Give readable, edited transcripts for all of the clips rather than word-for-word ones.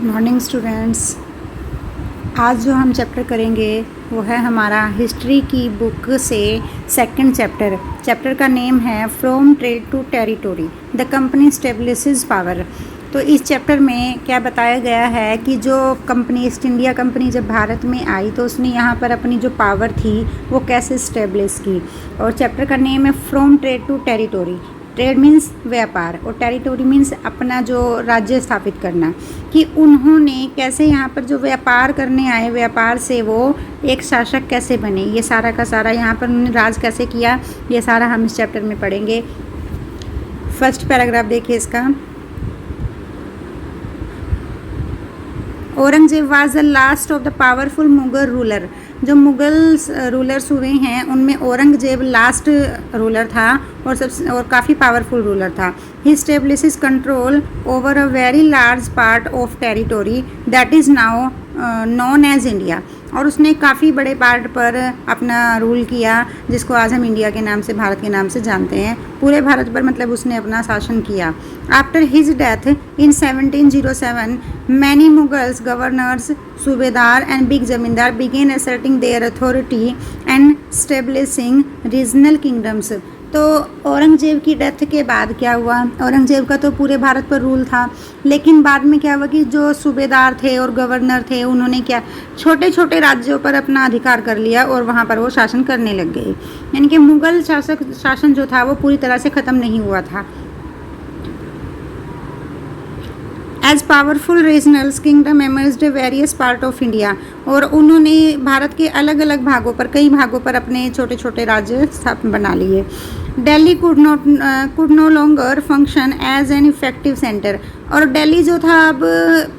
Morning students. आज जो हम चैप्टर करेंगे वो है हमारा हिस्ट्री की बुक से सेकंड चैप्टर का नेम है from trade to territory the company establishes power. तो इस चैप्टर में क्या बताया गया है कि जो कंपनी ईस्ट इंडिया कंपनी जब भारत में आई तो उसने यहाँ पर अपनी जो पावर थी वो कैसे स्टेब्लिश की। और चैप्टर का नेम है from trade to territory. Trade means व्यापार और टेरिटोरी मीन्स अपना जो राज्य स्थापित करना, कि उन्होंने कैसे यहाँ पर जो व्यापार करने आए, व्यापार से वो एक शासक कैसे बने, ये सारा का सारा यहाँ पर उन्होंने राज कैसे किया, ये सारा हम इस चैप्टर में पढ़ेंगे। फर्स्ट पैराग्राफ देखिए इसका। Aurangzeb was the last of the powerful Mughal ruler. जो मुगल रूलर्स हुए हैं उनमें औरंगजेब लास्ट रूलर था और काफ़ी पावरफुल रूलर था। He establishes control over a very large part of territory that is now known as India. और उसने काफ़ी बड़े पार्ट पर अपना रूल किया जिसको आज हम इंडिया के नाम से, भारत के नाम से जानते हैं। पूरे भारत पर मतलब उसने अपना शासन किया। After his death in 1707 many Mughals governors, subedar and big zamindar began asserting their authority and establishing regional kingdoms. तो औरंगजेब की डेथ के बाद क्या हुआ, औरंगजेब का तो पूरे भारत पर रूल था, लेकिन बाद में क्या हुआ कि जो सूबेदार थे और गवर्नर थे उन्होंने क्या छोटे छोटे राज्यों पर अपना अधिकार कर लिया और वहाँ पर वो शासन करने लग गए। यानी कि मुगल शासन जो था वो पूरी तरह से ख़त्म नहीं हुआ था। As powerful regionals kingdom emerged various part of India. और उन्होंने भारत के अलग अलग भागों पर, कई भागों पर अपने छोटे छोटे राज्य बना लिए। Delhi could no longer function as an effective centre. और दिल्ली जो था, अब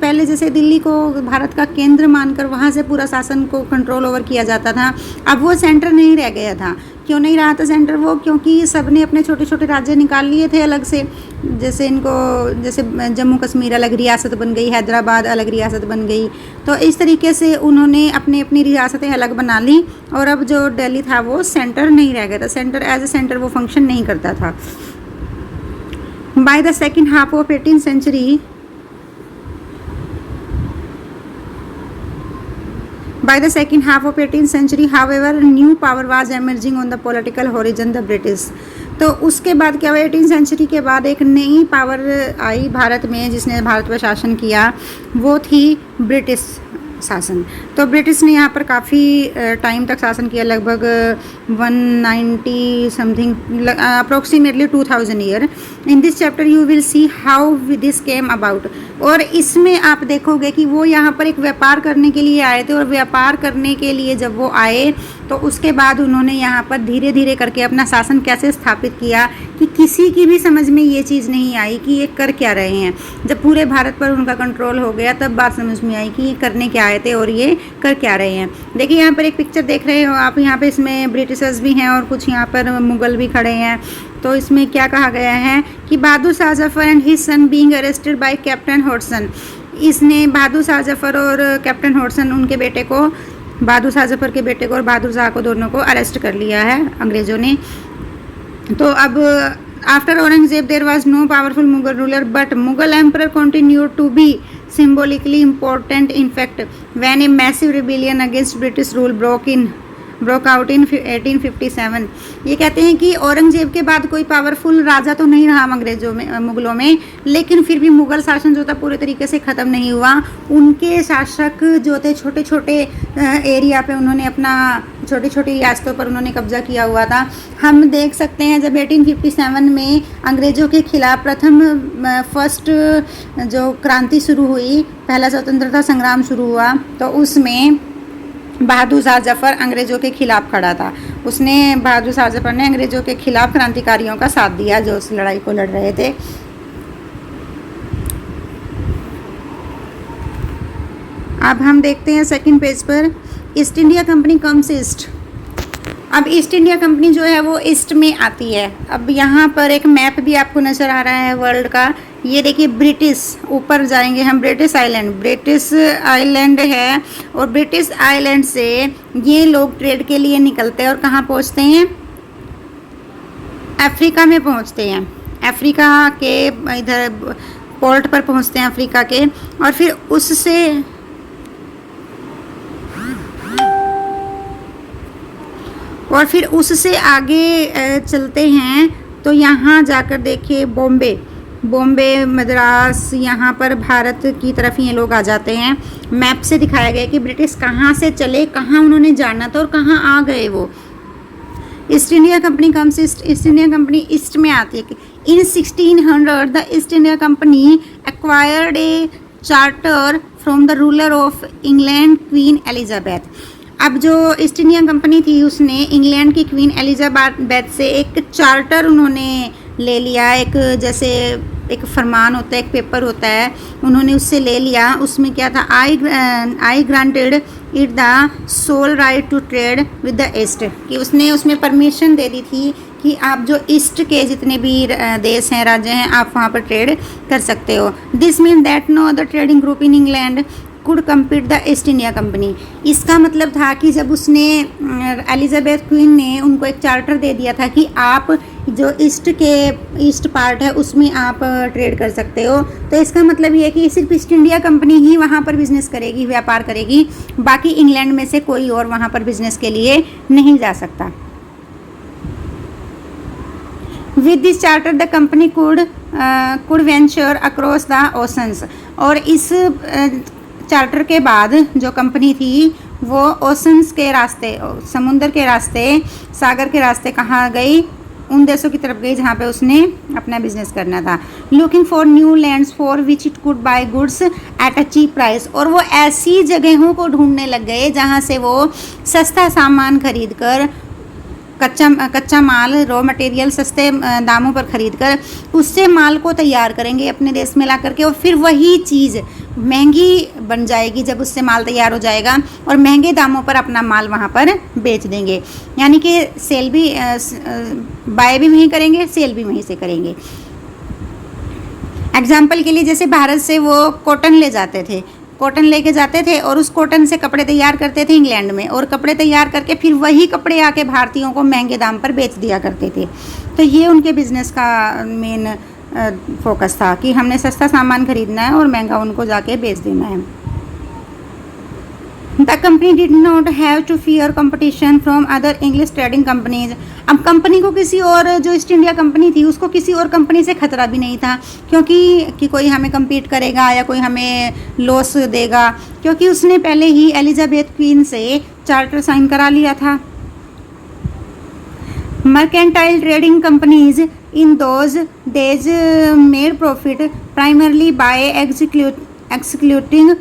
पहले जैसे दिल्ली को भारत का केंद्र मानकर वहाँ से पूरा शासन को कंट्रोल ओवर किया जाता था, अब वो सेंटर नहीं रह गया था। क्यों नहीं रहा था सेंटर वो? क्योंकि सब ने अपने छोटे छोटे राज्य निकाल लिए थे अलग से। जैसे जैसे जम्मू कश्मीर अलग रियासत बन गई, हैदराबाद अलग रियासत बन गई। तो इस तरीके से उन्होंने अपनी अपनी रियासतें अलग बना ली और अब जो दिल्ली था वो सेंटर नहीं रह गया था। सेंटर एज ए सेंटर वो फंक्शन नहीं करता था। By the second half of 18th century, by the second half of 18th century, however, new power was emerging on the political horizon, the British। तो उसके बाद क्या हुआ, 18th सेंचुरी के बाद एक नई पावर आई भारत में जिसने भारत पर शासन किया, वो थी ब्रिटिश शासन। तो ब्रिटिश ने यहाँ पर काफ़ी टाइम तक शासन किया, लगभग 190 something, approximately 2000 year. In this chapter you will see how this came about. और इसमें आप देखोगे कि वो यहाँ पर एक व्यापार करने के लिए आए थे, और व्यापार करने के लिए जब वो आए तो उसके बाद उन्होंने यहाँ पर धीरे धीरे करके अपना शासन कैसे स्थापित किया कि किसी की भी समझ में ये चीज़ नहीं आई कि ये कर क्या रहे हैं। जब पूरे भारत पर उनका कंट्रोल हो गया तब बात समझ में आई कि ये करने क्या आए थे और ये कर क्या रहे हैं। देखिए यहाँ पर एक पिक्चर देख रहे हो आप, यहाँ पे इसमें ब्रिटिशर्स भी हैं और कुछ यहाँ पर मुगल भी खड़े हैं। तो इसमें क्या कहा गया है कि Bahadur Shah Zafar and his son being arrested by captain Hodson. इसने बहादुर शाह जफर और कैप्टन हॉडसन, उनके बेटे को, बहादुर शाह जफर के बेटे को और बहादुर शाह को, दोनों को अरेस्ट कर लिया है अंग्रेज़ों ने। तो अब after Aurangzeb there was no powerful Mughal ruler but Mughal emperor continued to be symbolically important in fact when a massive rebellion against British rule broke out in 1857। ये कहते हैं कि औरंगजेब के बाद कोई पावरफुल राजा तो नहीं रहा अंग्रेजों में, मुगलों में, लेकिन फिर भी मुगल शासन जो था पूरे तरीके से ख़त्म नहीं हुआ। उनके शासक जो थे छोटे छोटे एरिया पे उन्होंने अपना छोटी छोटी रियासतों पर उन्होंने कब्जा किया हुआ था। हम देख सकते हैं जब 1857 में अंग्रेज़ों के खिलाफ प्रथम फर्स्ट जो क्रांति शुरू हुई, पहला स्वतंत्रता संग्राम शुरू हुआ, तो उसमें बहादुर शाह जफर अंग्रेज़ों के खिलाफ खड़ा था। बहादुर शाह जफर ने अंग्रेज़ों के खिलाफ क्रांतिकारियों का साथ दिया जो उस लड़ाई को लड़ रहे थे। अब हम देखते हैं सेकंड पेज पर, east India company comes east. अब ईस्ट इंडिया कंपनी जो है वो ईस्ट में आती है। अब यहाँ पर एक मैप भी आपको नज़र आ रहा है वर्ल्ड का। ये देखिए ब्रिटिश, ऊपर जाएंगे हम, ब्रिटिश आइलैंड है, और ब्रिटिश आइलैंड से ये लोग ट्रेड के लिए निकलते हैं और कहाँ पहुँचते हैं? अफ्रीका में पहुँचते हैं। अफ्रीका के इधर पोर्ट पर पहुंचते हैं अफ्रीका के, और फिर उससे आगे चलते हैं तो यहाँ जाकर देखिए बॉम्बे मद्रास, यहाँ पर भारत की तरफ ये लोग आ जाते हैं। मैप से दिखाया गया कि ब्रिटिश कहाँ से चले, कहाँ उन्होंने जाना था और कहाँ आ गए वो। East India company comes east India company east में आती है। इन 1600 the East India company acquired A charter from the ruler of England queen Elizabeth. अब जो ईस्ट इंडिया कंपनी थी उसने इंग्लैंड की क्वीन एलिजाबेथ से एक चार्टर उन्होंने ले लिया, एक फरमान होता है, एक पेपर होता है, उन्होंने उससे ले लिया। उसमें क्या था, I granted it the sole right to trade with the East, कि उसने उसमें परमिशन दे दी थी कि आप जो ईस्ट के जितने भी देश हैं, राज्य हैं, आप वहाँ पर ट्रेड कर सकते हो। This mean that no other trading group in England could compete the East India company. इसका मतलब था कि जब उसने एलिजाबेथ क्वीन ने उनको एक चार्टर दे दिया था कि आप जो ईस्ट पार्ट है उसमें आप ट्रेड कर सकते हो, तो इसका मतलब ये है कि सिर्फ ईस्ट इंडिया कंपनी ही वहाँ पर बिजनेस करेगी, व्यापार करेगी, बाकी इंग्लैंड में से कोई और वहाँ पर बिजनेस के लिए नहीं जा सकता। With this charter the company could venture across the oceans. और इस चार्टर के बाद जो कंपनी थी वो ओशंस के रास्ते, समुंदर के रास्ते, सागर के रास्ते कहाँ गई, उन देशों की तरफ गई जहाँ पे उसने अपना बिजनेस करना था। Looking for new lands for which it could buy goods at a cheap price. और वो ऐसी जगहों को ढूंढने लग गए जहाँ से वो सस्ता सामान खरीद कर, कच्चा माल, रॉ मटेरियल सस्ते दामों पर खरीद कर उससे माल को तैयार करेंगे अपने देश में ला करके, और फिर वही चीज़ महंगी बन जाएगी जब उससे माल तैयार हो जाएगा, और महंगे दामों पर अपना माल वहाँ पर बेच देंगे। यानी कि सेल भी बाय भी वहीं करेंगे, सेल भी वहीं से करेंगे। एग्जाम्पल के लिए जैसे भारत से वो कॉटन लेके जाते थे और उस कॉटन से कपड़े तैयार करते थे इंग्लैंड में, और कपड़े तैयार करके फिर वही कपड़े आके भारतीयों को महंगे दाम पर बेच दिया करते थे। तो ये उनके बिजनेस का मेन फोकस था कि हमने सस्ता सामान खरीदना है और महंगा उनको जाके बेच देना है। The company did not have to fear competition from other English trading companies. अब कंपनी को किसी और, जो ईस्ट इंडिया कंपनी थी उसको किसी और कंपनी से खतरा भी नहीं था, क्योंकि कि कोई हमें कम्पीट करेगा या कोई हमें लॉस देगा, क्योंकि उसने पहले ही एलिजाबेथ क्वीन से चार्टर साइन करा लिया था। Mercantile trading companies in those days made profit primarily by excluding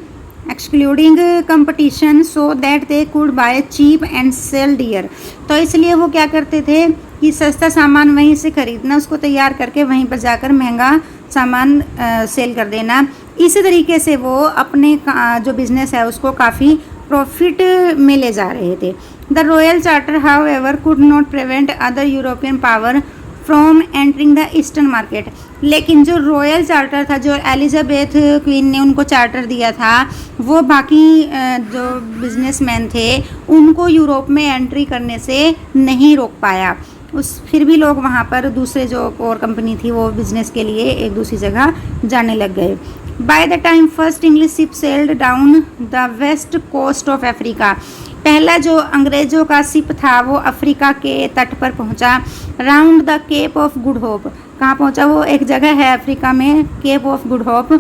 competition so that they could buy cheap and sell dear। तो इसलिए वो क्या करते थे कि सस्ता सामान वहीं से खरीदना, उसको तैयार करके वहीं पर जाकर महंगा सामान सेल कर देना। इसी तरीके से वो अपने जो बिजनेस है उसको काफ़ी प्रॉफिट में ले जा रहे थे। The royal charter however could not prevent other European power from entering the eastern market. लेकिन जो रॉयल चार्टर था, जो एलिजाबेथ क्वीन ने उनको चार्टर दिया था, वो बाकी जो बिजनेसमैन थे उनको यूरोप में एंट्री करने से नहीं रोक पाया। फिर भी लोग वहाँ पर दूसरे जो और कंपनी थी वो बिजनेस के लिए एक दूसरी जगह जाने लग गए। By the time first English ship sailed down the west coast of Africa. पहला जो अंग्रेज़ों का शिप था वो अफ्रीका के तट पर पहुंचा। Round the Cape of Good Hope. कहाँ पहुंचा वो? एक जगह है अफ्रीका में, Cape of Good Hope.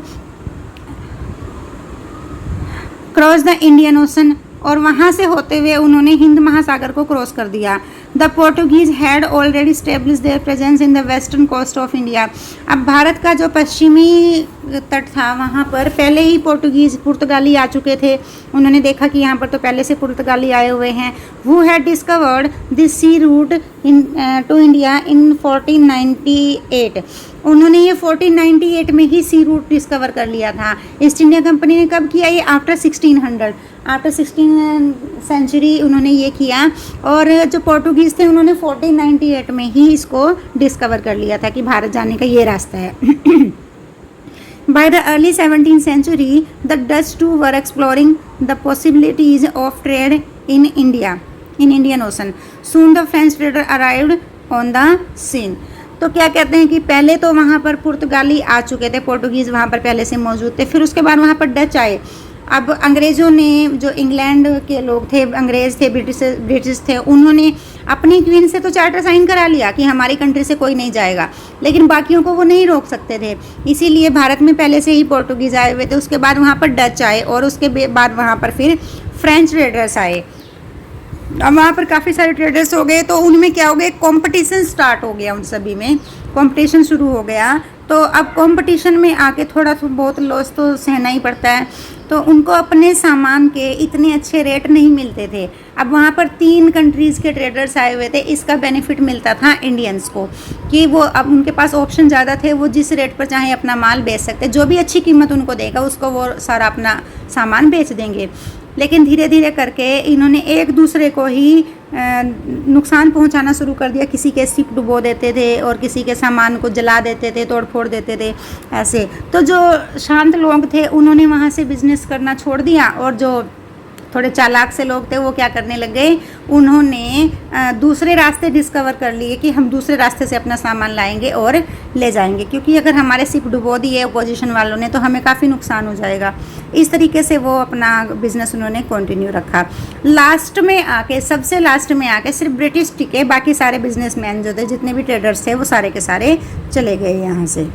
Cross the Indian Ocean, और वहाँ से होते हुए उन्होंने हिंद महासागर को क्रॉस कर दिया। The Portuguese had already establish their presence in the western coast of India. अब भारत का जो पश्चिमी तट था वहाँ पर पहले ही पुर्तगाली आ चुके थे। उन्होंने देखा कि यहाँ पर तो पहले से पुर्तगाली आए हुए हैं। Who had discovered this sea route in to India in 1498। उन्होंने ये 1498 में ही सी रूट डिस्कवर कर लिया था। ईस्ट इंडिया कंपनी ने कब किया? ये आफ्टर 16th सेंचुरी उन्होंने ये किया, और जो पोर्टुगीज़ थे उन्होंने 1498 में ही इसको डिस्कवर कर लिया था कि भारत जाने का ये रास्ता है। By the early 17th century, the Dutch too were exploring the possibilities of trade in Indian Ocean. Soon the French trader arrived on the scene. तो क्या कहते हैं कि पहले तो वहाँ पर पुर्तगाली आ चुके थे, पोर्टुगीज़ वहाँ पर पहले से मौजूद थे, फिर उसके बाद वहाँ पर डच आए। अब अंग्रेज़ों ने, जो इंग्लैंड के लोग थे, अंग्रेज़ थे, ब्रिटिश थे, उन्होंने अपनी क्वीन से तो चार्टर साइन करा लिया कि हमारी कंट्री से कोई नहीं जाएगा, लेकिन बाकियों को वो नहीं रोक सकते थे। इसीलिए भारत में पहले से ही पोर्टुगीज़ आए हुए थे, उसके बाद वहाँ पर डच आए और उसके बाद वहाँ पर फिर फ्रेंच ट्रेडर्स आए। अब वहाँ पर काफ़ी सारे ट्रेडर्स हो गए, तो उनमें क्या हो गया, कंपटीशन स्टार्ट हो गया, उन सभी में कंपटीशन शुरू हो गया। तो अब कंपटीशन में आके थोड़ा तो बहुत लॉस तो सहना ही पड़ता है। तो उनको अपने सामान के इतने अच्छे रेट नहीं मिलते थे। अब वहाँ पर 3 कंट्रीज़ के ट्रेडर्स आए हुए थे, इसका बेनिफिट मिलता था इंडियंस को कि वो, अब उनके पास ऑप्शन ज़्यादा थे, वो जिस रेट पर चाहे अपना माल बेच सकते, जो भी अच्छी कीमत उनको देगा उसको वो सारा अपना सामान बेच देंगे। लेकिन धीरे धीरे करके इन्होंने एक दूसरे को ही नुकसान पहुंचाना शुरू कर दिया। किसी के शिप डुबो देते थे और किसी के सामान को जला देते थे, तोड़ फोड़ देते थे ऐसे। तो जो शांत लोग थे उन्होंने वहाँ से बिजनेस करना छोड़ दिया, और जो थोड़े चालाक से लोग थे वो क्या करने लग गए, उन्होंने दूसरे रास्ते डिस्कवर कर लिए कि हम दूसरे रास्ते से अपना सामान लाएंगे और ले जाएंगे, क्योंकि अगर हमारे शिप डुबो दिए अपोजिशन वालों ने तो हमें काफ़ी नुकसान हो जाएगा। इस तरीके से वो अपना बिजनेस उन्होंने कंटिन्यू रखा। लास्ट में आके, सबसे लास्ट में आके सिर्फ ब्रिटिश टिके, बाकी सारे बिजनेसमैन जो थे, जितने भी ट्रेडर्स थे, वो सारे के सारे चले गए यहाँ से।